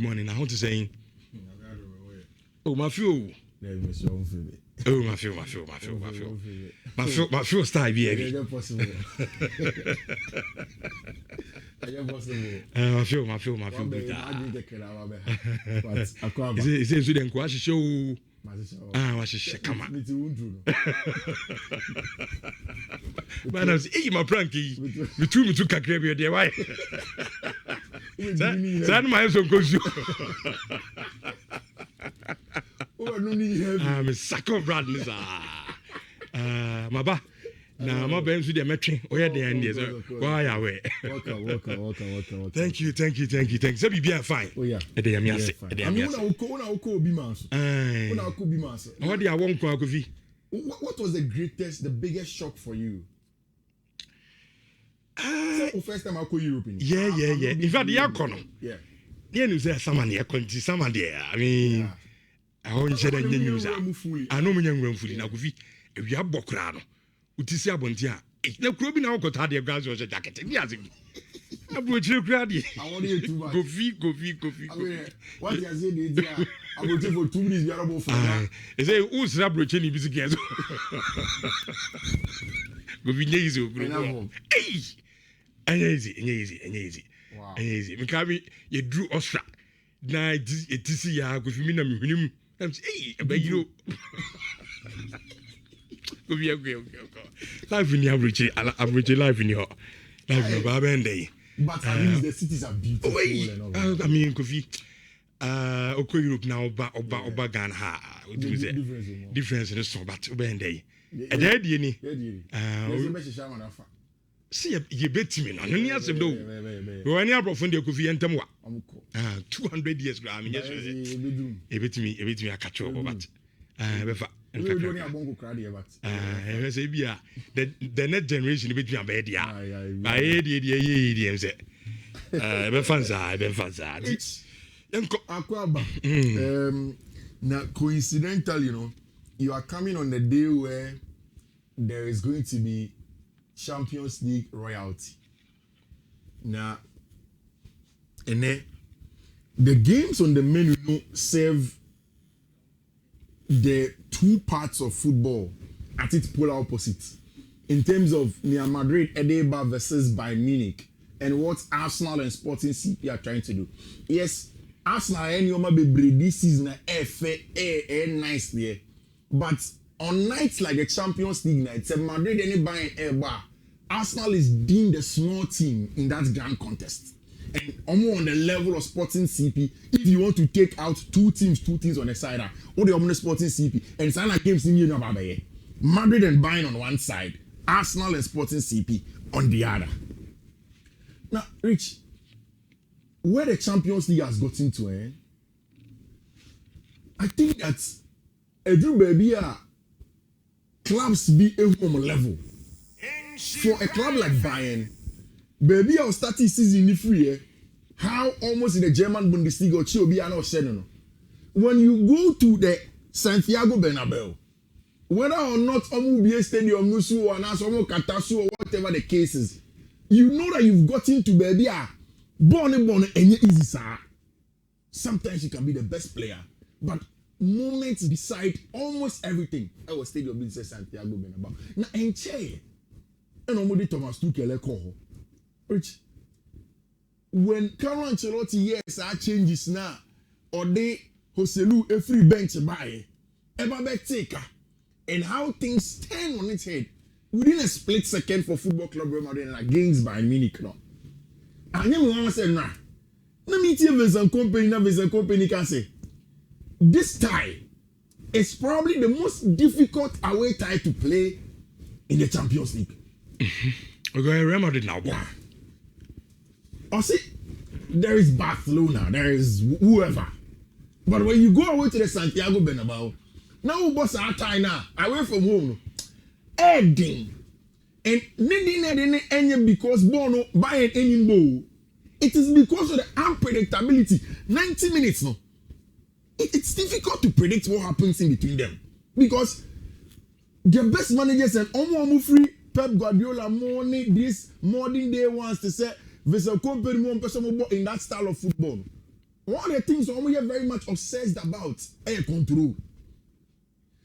morning. I want to say, oh, my fuel. Oh, my fuel style, baby. My fuel. Is it Sweden? Quash show. What is she? Come on. Man, I was eating my pranky. Me too, Kakrabia, dear wife. That my husband goes you. I'm a sucker of Bradley. My ba. Now, my baby, with the metro. Oh, yeah, the end is. Why are we? Welcome. Thank you. So, be fine. Oh, yeah. I mean, what was the greatest, the biggest shock for you? First time I call Europe. Yeah. In fact, the economy. Yeah. You say someone there, someone there. I mean, I want to say news. I know me young fully now. If you have Bokrano, Utisia Bontia, it's no club in our Cotadia Gas or jacket. Yes, I brought you crowdy. I want you to go fee. What you say, I will take for 2 minutes. You are about for is a who's Rabrochelli Biscuits. Go be easy. Easy. Wow. Easy. Because you drew Ostra. Now it is ya go fi me him. I'm say but you go be okay. Life in the average life in your Baba and day. But at least the cities are beautiful and all that. I mean Kofi Oko Europe now Oba Ghana ha difference in so but Oba day. E dey dey ni. See you bet me no ni asem do. We any aprofo de Kofi entem wa. 200 years gra me yes. E bet me akacho but befa say bia the next generation bet me abed dia. Aye dey say. Be fanza. Akwaba. Now coincidentally, you are coming on the day where there is going to be Champions League royalty. Now, and then the games on the menu serve the two parts of football at its polar opposite. In terms of Madrid, Edeba versus Bayern Munich, and what Arsenal and Sporting CP are trying to do. Yes, Arsenal and Yoma Bebre this season nice there. But on nights like the Champions League nights, Madrid and Bayern Arsenal is deemed a small team in that grand contest. And almost on the level of Sporting CP, if you want to take out two teams on the side, or the omni Sporting CP, and Sana games in Madrid and Bayern on one side, Arsenal and Sporting CP on the other. Now, Rich, where the Champions League has gotten to, I think that Edu Baby clubs be a home level. For a club like Bayern, baby, I'll start this season in free. How almost in the German Bundesliga or Chiobi or Shannon. When you go to the Santiago Bernabeu, whether or not Omubie Stadium, Nusu or Nasomo Katasu or whatever the case is, you know that you've gotten to baby born and easy, sir. Sometimes you can be the best player, but moments decide almost everything. I was Stadium in Santiago Bernabeu. Now, and Che. And Omodi Thomas Tuchel call. Rich, when Carlo Ancelotti yes are changes now, or they Hoselu a free bench buy, Ebabe taker, and how things turn on its head within a split second for Football Club Real Madrid against Bayern Munich. No, and then we say nah. Let me tell you, Vincent Company can say this tie is probably the most difficult away tie to play in the Champions League. We're going to Real Madrid now. Yeah. Or see, there is Barcelona, there is whoever. But when you go away to the Santiago Bernabeu, now boss our time now, away from home, Edding. And needing because Bono buy any bowl. It is because of the unpredictability. 90 minutes no. It's difficult to predict what happens in between them. Because the best managers said, Omo free Pep Guardiola morning this modern day wants to say Visa company more person in that style of football. one of the things we are very much obsessed about air control.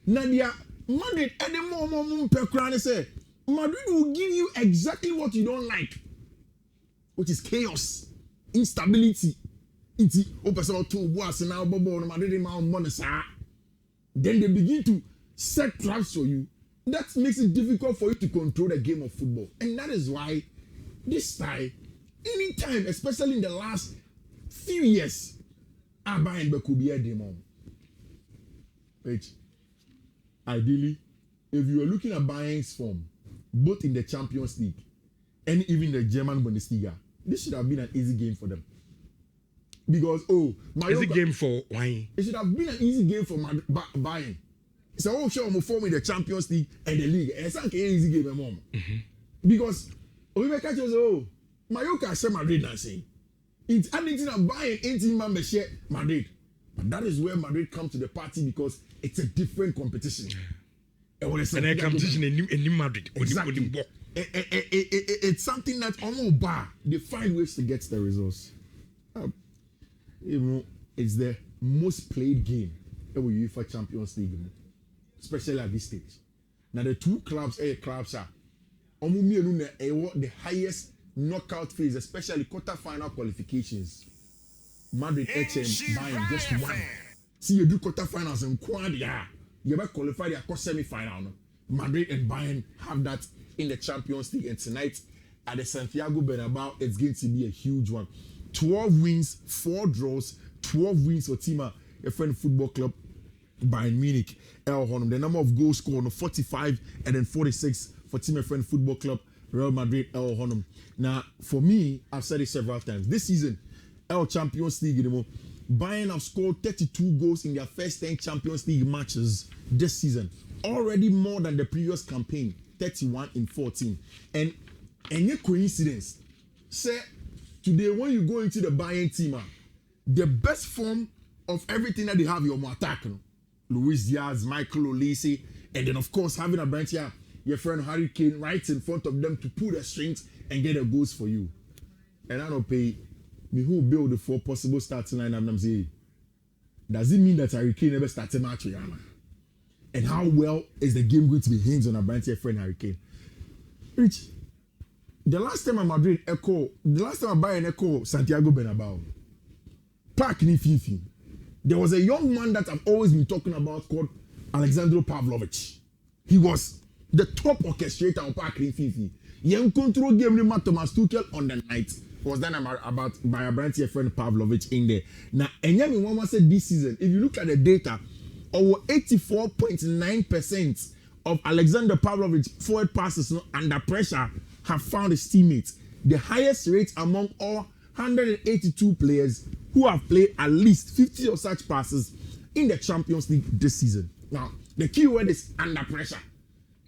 Nadia, Madrid, any more per say Madrid will give you exactly what you don't like, which is chaos, instability. Iti opesa to boas now bobo no Madrid ma money sa. Then they begin to set traps for you. That makes it difficult for you to control the game of football. And that is why this time, anytime, especially in the last few years, Bayern could be a demon. Which, ideally, if you are looking at Bayern's form, both in the Champions League and even the German Bundesliga, this should have been an easy game for them. Because easy game for why? It should have been an easy game for Bayern. It's a show I'm forming the Champions League and the league. It's not an easy game, mom. Because we make catch us Mallorca say Madrid now saying it's anything that Bayern 18 members share Madrid. But that is where Madrid come to the party because it's a different competition. And a competition in Madrid. Exactly. It's something that almost bar. They find ways to get the results. It's the most played game in UEFA Champions League, especially at this stage. Now the two clubs are the highest knockout phase, especially quarter-final qualifications. Madrid, HM, Bayern, just one. See, you do quarter-finals and quad, you ever qualify the semi-final. Madrid and Bayern have that in the Champions League, and tonight at the Santiago Bernabeu, it's going to be a huge one. 12 wins, 4 draws, 12 wins for Tima, a friend football club, Bayern Munich, El Honum. The number of goals scored, 45 and then 46 for Team a friend football club, Real Madrid, El Honum. Now, for me, I've said it several times. This season, El Champions League, Bayern have scored 32 goals in their first 10 Champions League matches this season. Already more than the previous campaign, 31 in 14. And any coincidence, say, today, when you go into the Bayern team, the best form of everything that they have, your attack, Luis Diaz, Michael Olise, and then of course having a branch here, your friend Harry Kane right in front of them to pull the strings and get the goals for you. And I don't pay me who build the 4 possible starting line. I'm saying, does it mean that Harry Kane never started a match with Yana? And how well is the game going to be hinged on a branch here, friend Harry Kane? Rich. The last time Bayern echo Santiago Bernabeu, Park ni Fiifi, there was a young man that I've always been talking about called Alexander Pavlovich. He was the top orchestrator of Park ni Fiifi. Young control game ni Thomas Tuchel on the night was done about by a branch friend Pavlovich in there. Now, Enyami Mama said this season, if you look at the data, over 84.9% of Alexander Pavlovich forward passes under pressure have found his teammates, the highest rate among all 182 players who have played at least 50 of such passes in the Champions League this season. Now, the key word is under pressure.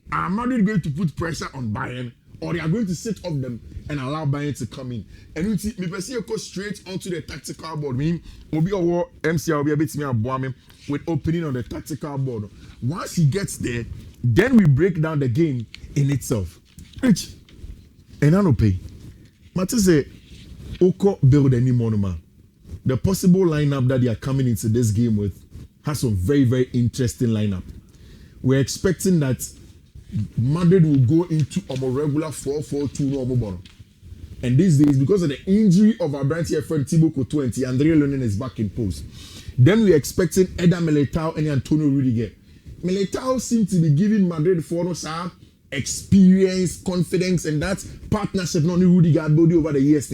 Are Madrid going to put pressure on Bayern, or they are going to sit off them and allow Bayern to come in? And we see, me go straight onto the tactical board. Me, Obi Owo MCL will be a bit me with opening on the tactical board. Once he gets there, then we break down the game in itself. Rich. And I don't pay. Matter say, Oko build any monument. The possible lineup that they are coming into this game with has some very, very interesting lineup. We're expecting that Madrid will go into a more regular 4-4-2 normal. And these days, because of the injury of our branch here friend Thibaut Courtois and André Lonin is back in post. Then we're expecting Eder Militao and Antonio Rudiger. Militao seems to be giving Madrid experience, confidence, and that partnership not only Rudiger body over the years.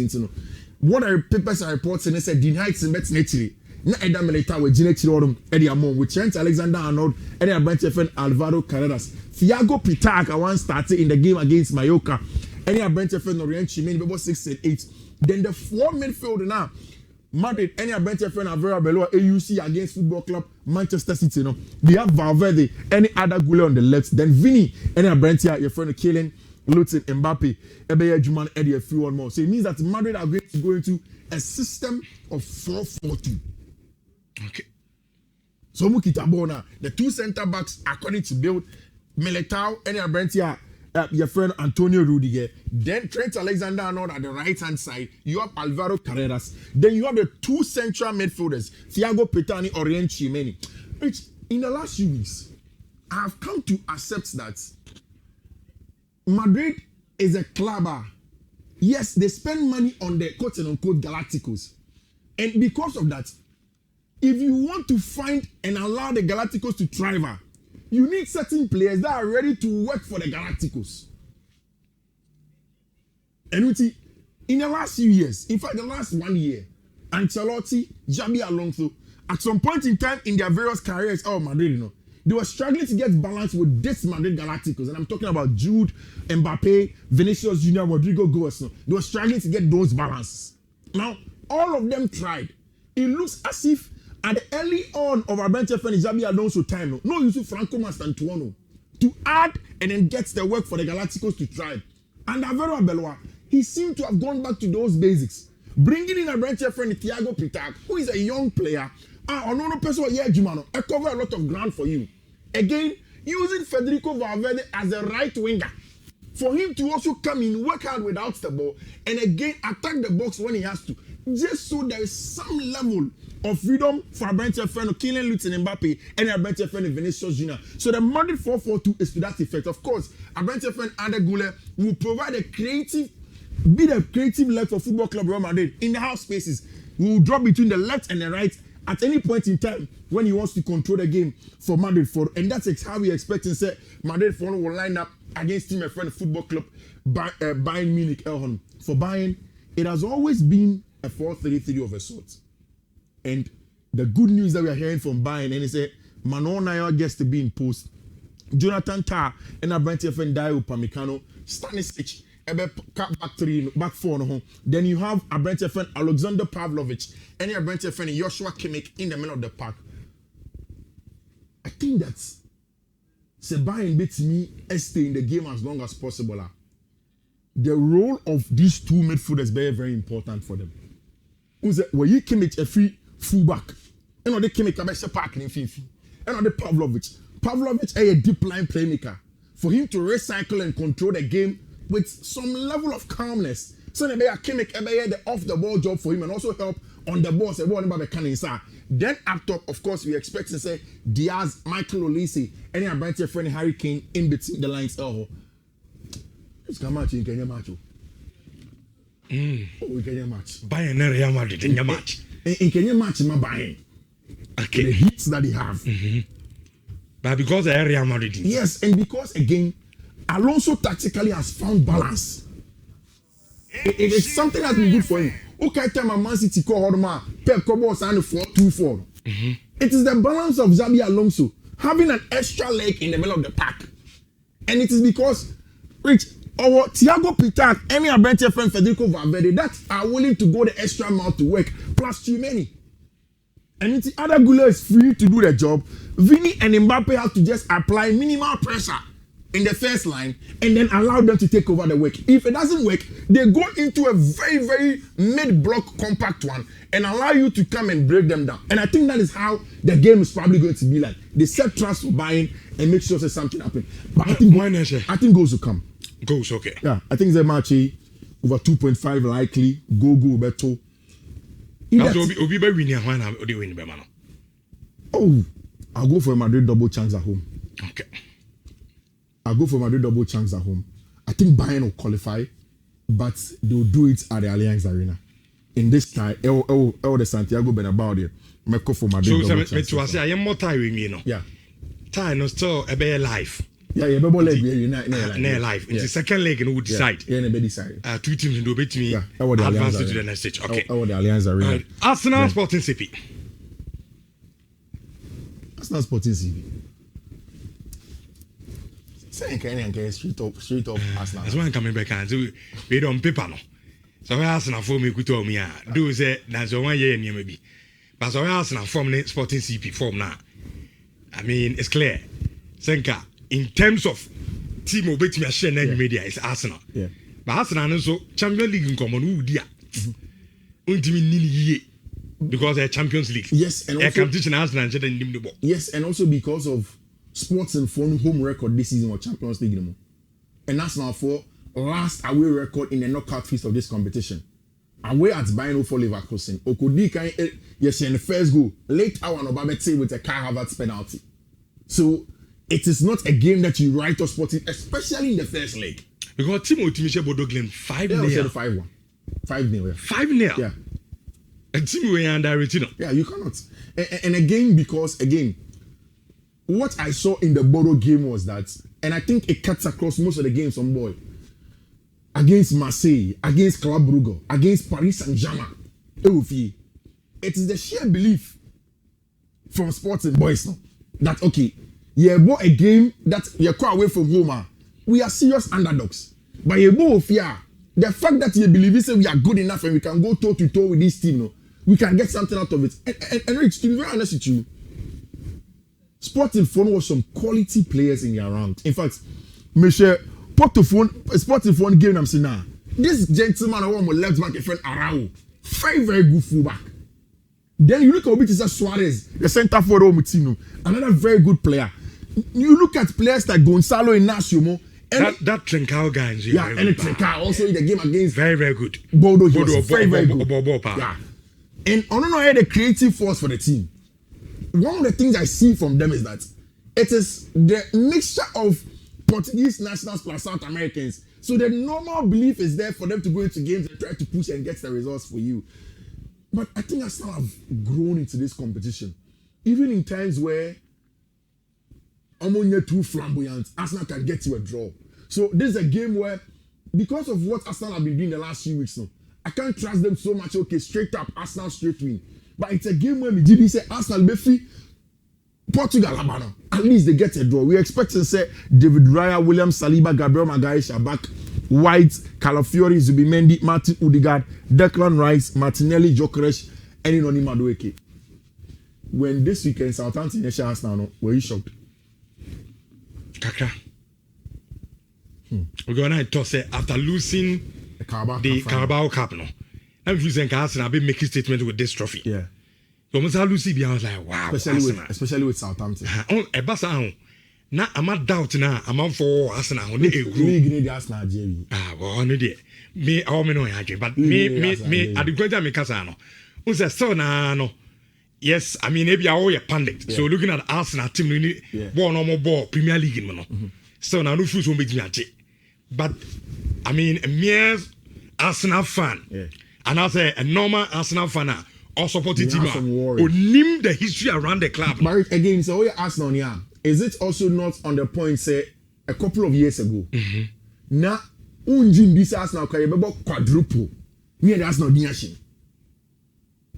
What are papers and reports and they said denied some bets naturally. Na Eder Militao with Gene Chirodum, Eddie Amon, with Trent Alexander-Arnold, Eddie Abranche friend Alvaro Carreras. Thiago Pitaka once started in the game against Mallorca. Eddie Abranche friend Norian Chimene, about 6 and 8. Then the 4 midfield now. Madrid, any Abranche friend Avera Beloa, AUC against Football Club, Manchester City. No, we have Valverde, any other Gule on the left. Then Vini, any Abranche, your friend Kylian, Luton, Mbappe, Ebeye Juman, Eddie, a few one more. So it means that Madrid are going to go into a system of 4-4-2. Okay. So Mukitabona, the 2 center backs according to build Militao, any Abranche, your friend Antonio Rudiger. Then Trent Alexander-Arnold at the right-hand side. You have Alvaro Carreras. Then you have the two central midfielders, Thiago Petani, Orien Chimeni. Which, in the last few weeks, I have come to accept that Madrid is a club. Yes, they spend money on the quote-unquote Galacticos. And because of that, if you want to find and allow the Galacticos to thrive, you need certain players that are ready to work for the Galacticos. And in the last few years, in fact, the last 1 year, Ancelotti, Xabi Alonso, at some point in time in their various careers, Madrid, they were struggling to get balance with this Madrid Galacticos. And I'm talking about Jude, Mbappe, Vinicius Junior, Rodrigo Goes. They were struggling to get those balances. Now, all of them tried. It looks as if at the early on of our bench friend Xabi Alonso time, no use Franco Mastantuono to add and then get the work for the Galacticos to thrive. And Alvaro Arbeloa, he seemed to have gone back to those basics. Bringing in a bench friend Thiago Pitak, who is a young player, I cover a lot of ground for you. Again, using Federico Valverde as a right winger for him to also come in, work hard without the ball, and again attack the box when he has to. Just so there is some level of freedom for a bench friend Kylian Mbappe Mbappe and a bench friend Vinicius Junior. So the Madrid 4-4-2 is to that effect. Of course, a bench friend Arda Güler will provide the creative leg for Football Club Real Madrid in the half spaces. We will drop between the left and the right at any point in time when he wants to control the game for Madrid. And that's how we expect to say Madrid will line up against Team friend Football Club Bayern Munich. For Bayern, it has always been a 4-3-3 of a sort. And the good news that we are hearing from Bayern, and it's a Manon Nair gets to be in post. Jonathan Tah and a bench friend Dayo Upamecano, Stanisic, back four. Then you have a bench friend Alexander Pavlovic and a bench friend Joshua Kimmich in the middle of the park. I think that's Bayern beats me stay in the game as long as possible. The role of these two midfielders is very, very important for them. Where you Kimmich a free fullback, and they Kimmich a better park in Fiifi, and the Pavlovic a deep line playmaker for him to recycle and control the game with some level of calmness. So they are Kimmich the off the ball job for him and also help on the ball. Then up top, of course, we expect to say Diaz, Michael Olise, and a bench friend Harry Kane in between the lines. It's come match in Kenya match. We Kenya match. Bayern and Real Madrid in your match. In Kenya match, my Bayern. Okay. The hits that they have. But because of Real Madrid. Yes, and because again, Alonso tactically has found balance. It is something that's been good for him. Okay, time Man City call Hodma, Pep Kobo sign 4-2-4. It is the balance of Xabi Alonso having an extra leg in the middle of the pack. And it is because our Thiago Pitak, any bench friend Federico Valverde that are willing to go the extra mile to work, plus too many. And it's Arda Güler is free to do the job. Vini and Mbappe have to just apply minimal pressure in the first line and then allow them to take over the work. If it doesn't work, they go into a very, very mid-block compact one and allow you to come and break them down. And I think that is how the game is probably going to be like. They set trust for buying and make sure that something happens. But I think goals will come. Goals, okay. Yeah, I think the match over 2.5 likely. Go better. Obi be winning when I do win Bemano. Oh, I'll go for a Madrid double chance at home. Okay. I'll go for Madrid double chance at home. I think Bayern will qualify, but they'll do it at the Allianz Arena. In this time, the Santiago Bernabéu there. Meko for Madrid double chance. So, I am more time with me, no? Yeah. Time no still a better life. Yeah, better leg life. It's the second leg and we decide. Yeah, they decide. Two teams in the bit me. Yeah, advance to the next stage. Okay. The Allianz Arena. Arsenal Sporting CP. Arsenal Sporting CP. Saying can straight up Arsenal. That's why I'm coming back and so we don't paper no. So we Arsenal for me to me do say that's 1 year and maybe. But so we Arsenal form Sporting CP form now. I mean it's clear. Senka in terms of team obetimi a share na media is Arsenal. Yeah. But Arsenal also Champions League in common who dia. Untimi nini ye because they Champions League. Yes, and also competition Arsenal and the ball. Yes, and also because of Sports and Phone home record this season or Champions League. and Arsenal for last away record in the knockout phase of this competition. Away at Bayern for Leverkusen. Okudi can yes in the first goal. Late hour on Obamete with a Kai Havertz penalty. So it is not a game that you write or spot it, especially in the first leg. Because Timothy Michel Bodo Glen 5-0. 5-1. 5-0. 5-0. Yeah. And Timmy way under Retino. Yeah, you cannot. And again, because again, what I saw in the Bodo game was that, and I think it cuts across most of the games on boy. Against Marseille, against Club Brugge, against Paris Saint-Germain, it is the sheer belief from sporting boys now that okay, you bought a game that you call away from home. We are serious underdogs, but you both fear the fact that you believe we say we are good enough and we can go toe to toe with this team. No, we can get something out of it. And Rich, to be very honest with you, Sporting Phone was some quality players in their round. In fact, Michel. Sporting phone game I'm saying now. This gentleman I want my left back a friend Arao. Very, very good fullback. Then you look at Obiti Suarez, the center forward Mutino, another very good player. You look at players like Gonzalo Inacio. That Trincao guy is and Trincao also in the game against very, very good. Bodo was very, very good. Yeah. And I don't know how the creative force for the team. One of the things I see from them is that it is the mixture of Portuguese nationals plus South Americans. So the normal belief is there for them to go into games and try to push and get the results for you. But I think Arsenal have grown into this competition. Even in times where Ammonia too flamboyant, Arsenal can get you a draw. So this is a game where, because of what Arsenal have been doing the last few weeks now, I can't trust them so much. Okay, straight up, Arsenal straight win. But it's a game where we say Arsenal Befi, Portugal, Abana. At least they get a draw. We expect to say David Raya, William Saliba, Gabriel Magalhaes are back. White, Calafiori, Zubimendi, Martin Odegaard, Declan Rice, Martinelli, Gyökeres, and Inoni Madueke. When this weekend Southampton nation Arsenal, were you shocked? Kakra. We're going to say after losing the Carabao Cup, no. I'm using Arsenal. I've been making statements with this trophy. Yeah. Almost I Lucy, I was like, wow. Especially with Southampton. A bassa now I'm not doubt now. I'm on for Arsenal. League Arsenal, Jerry. Well, me, all me know, but me, at the greater me Casano. Who's a son? No. Yes, I mean, maybe I owe a pundit. So looking at Arsenal team, we need one or more ball, Premier League in Mono. So now no shoes won't be me. But I mean, a mere Arsenal fan, and I say a normal Arsenal fan. Or supporting team who name the history around the club. But again, so we Arsenal here. Is it also not on the point say a couple of years ago? Now, unjin this Arsenal can be quadruple. Me and Arsenal dinashin.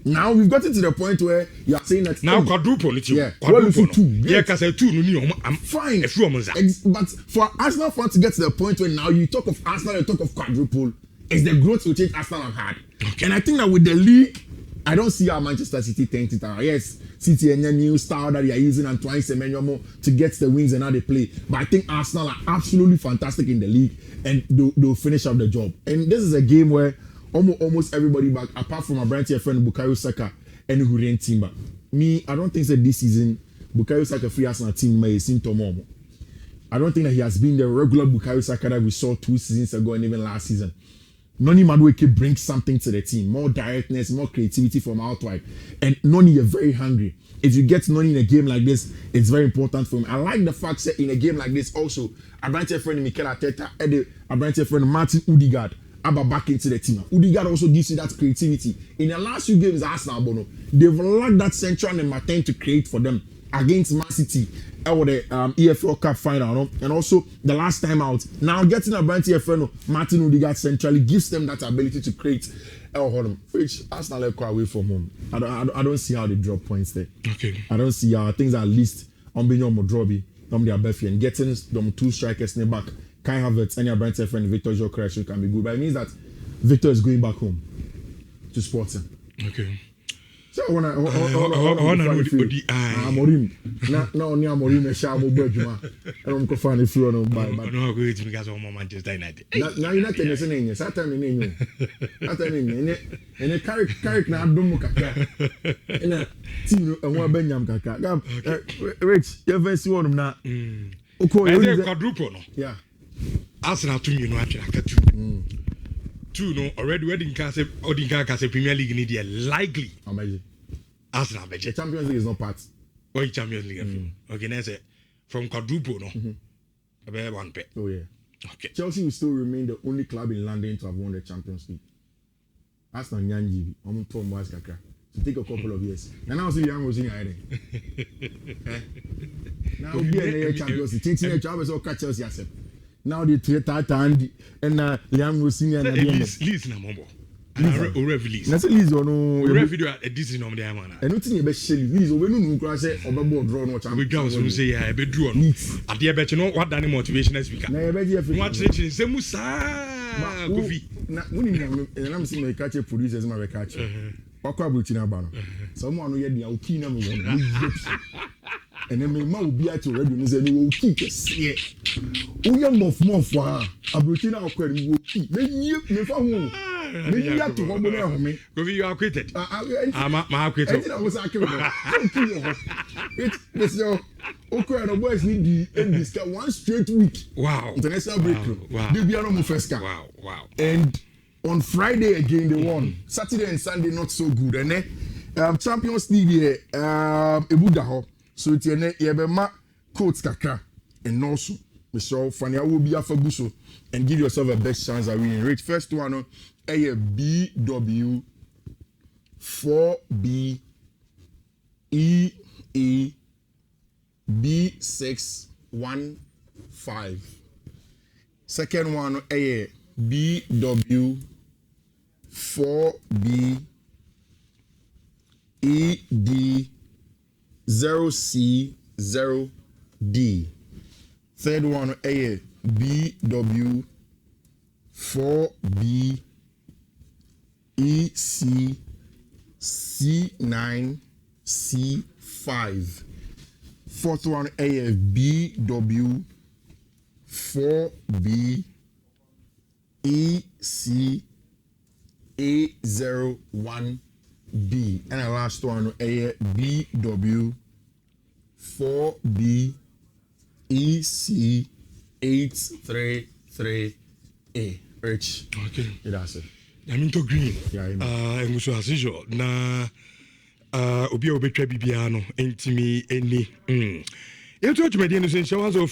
Now we've gotten to the point where you are saying that now quadruple it. Yeah, quadruple. Two. Yeah, because I'm fine. But for Arsenal fans to get to the point where now you talk of Arsenal, you talk of quadruple, is the growth which Arsenal have had. Okay. And I think that with the league, I don't see how Manchester City tanked it out. Yes, City and a new style that they are using and trying Semenyo to get the wins and how they play. But I think Arsenal are absolutely fantastic in the league and they'll finish up the job. And this is a game where almost everybody back, apart from my brand friend Bukayo Saka and Hurrien Timber. Me, I don't think that this season Bukayo Saka free Arsenal team may seem to more. I don't think that he has been the regular Bukayo Saka that we saw 2 seasons ago and even last season. Noni Madueke brings something to the team, more directness, more creativity from outside. And Noni is very hungry. If you get Noni in a game like this, it's very important for him. I like the fact that in a game like this also, a branch friend Mikel Arteta and a branch friend Martin Odegaard are back into the team. Odegaard also gives you that creativity. In the last few games, Arsenal, Bono, they've lacked that central and Martin to create for them against Man City or the EFL Cup final, no? And also the last time out. Now getting a brand friend Martin Odegaard centrally gives them that ability to create which Arsenal quite away from home. I don't see how they drop points there. Okay. I don't see how things are at least on being on Modrobi, on their Befi, and getting them 2 strikers in the back. Kai Havertz and your brand friend Victor Gyökeres can be good, but it means that Victor is going back home to Sporting. Okay. So when I Amorim, na only Amorim a shamo bedjuma. I don't go find a few on by. No, go to because of Manchester United. Now you're not saying it. Saturday name. Saturday and a carrick na domo kaka. And a team and one Benyam kaka. Rich, you ever see one na? Okay, quadruple no. Yeah. Arsenal to me no atwere aka two no already wedding cast Premier League need likely Arsenal the Champions League is not part or Champions League okay now say from quadruple no about one pay. Oh yeah. Okay. Chelsea will still remain the only club in London to have won the Champions League. Arsenal Nyanji on Tom Waskaka. To take a couple of years. And now see Young was in hiding. Now be a Champions League. Changing the Champions or catch Chelsea yourself. Now the Tata and Liam was senior and Leeds na mombo. And release. That's a Leeds or no video at this in the man. And nothing about Shelly. Leeds or when you crash or board draw no chance. We go so say I be draw. At the bet you know what Danny motivational speaker. Na be here for what say Musa Kofi. Na when you am seeing my catch producers my catch. Wakwa Burkina Faso. Someone no hear the okay na me won. And then me ma obi at already no say no okay kese. Uya mof ah. Aburkina akwa ni okay. Me fa ho. Me ya to ho na ho me. Kofi you are acquitted. Ma acquitted. I was acquitted. It's your okay no boys need the end this one straight week. Wow. International breakthrough. Wow. They be no first car. Wow. And on Friday again they won. Saturday and Sunday not so good. And then Champions League here ebudaho. So tiene yebema coach kakra and also Mr. Fania will be afabuso and give yourself a best chance at winning. Rate first one BW 4B EE B615. Second one BW 4B ED 0C0D. Third one BW 4B EC C9C5. Fourth one BW 4B EC A01B. And the last one BW 4B EC 833A. Rich. Okay. That's it. I'm into green. Yeah, I'm so as usual. Na obi obetwa bibia no entimi eni. Yɛto atwumadi no so nhyɛ 104